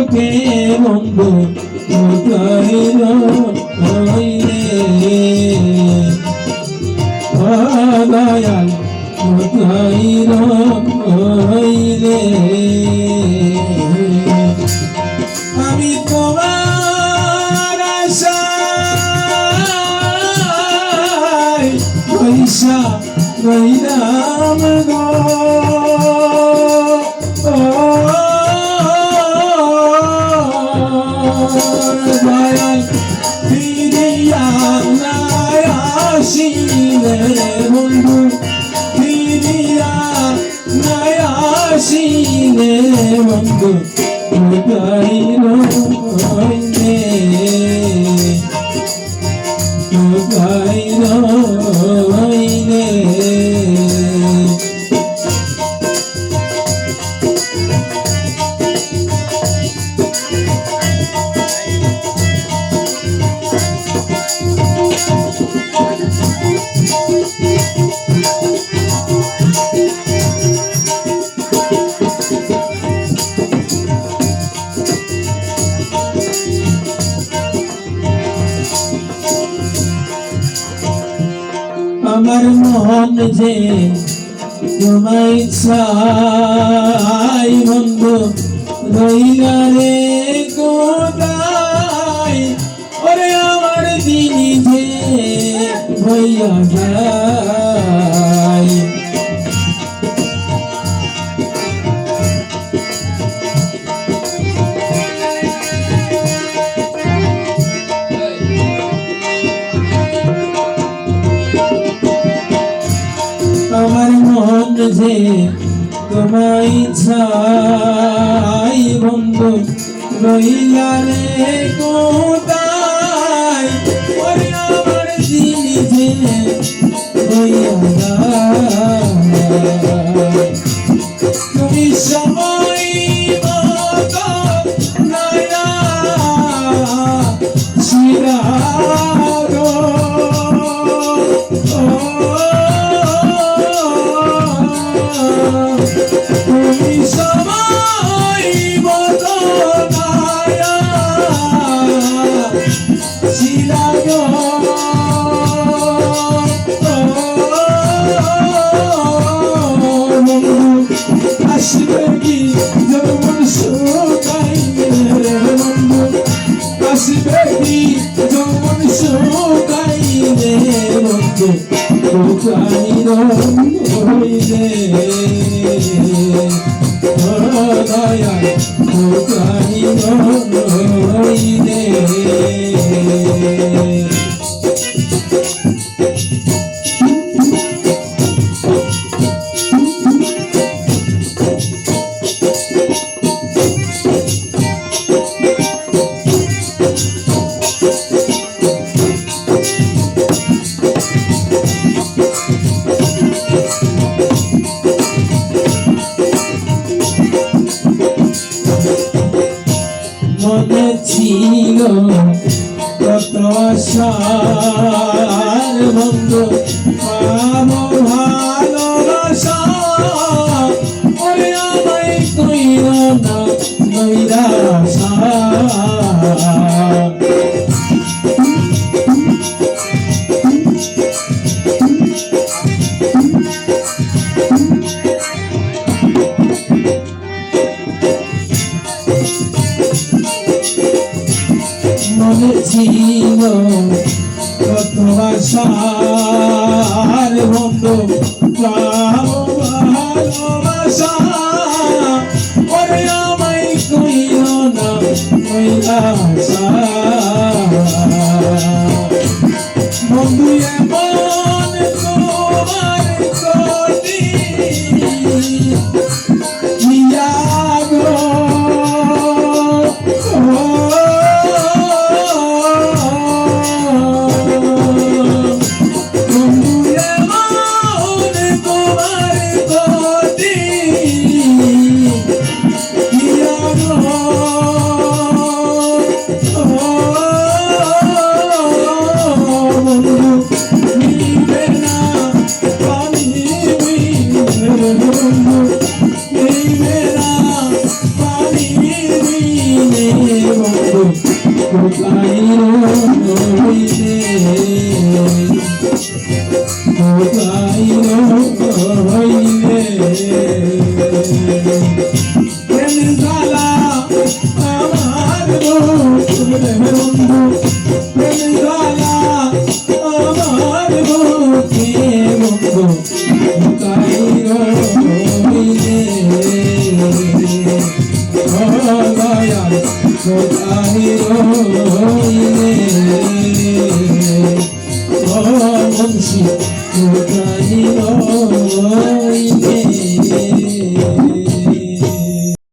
কে বন্ধু কোথায় রইলে দয়াল কোথায় রইলে আমি তোমার আশায় পয়সা রইলাম গো দয়াল ফিরিয়া নাই আসিলে বন্ধু ফিরিয়া নাই আসিলে বন্ধু কোথায় রইলে কোথায় রইলে আমার মন যে তোমায় চাই বন্ধু রইলা রে কোথায় ওরে আমার দিন যে হইয়া যায় আমার মন যে তোমায় চাই বন্ধু রইলা রে কোথায় ওরে আমার দিন যে হইয়া যায় তুমি সময় মতো নয়া শিরাগো তুমি সময় মতো নয়া শিরাগো আসবে কি যৌবন শুকাইলে বন্ধু আসবে কি যৌবন শুকাইলে বন্ধু কোথায় রইলে দয়াল কোথায় রইলে মনে ছিল কত আশার বন্ধু পাবো ভালোবাসা ওরে আমায় কইর না নৈরাশা মনে ছিল কত আশার বন্ধু পাবো ভালোবাসা ওরে আমায় কইর না নৈরাশা বন্ধু এমন তোমার প্রতি দিয়া গো গাইরো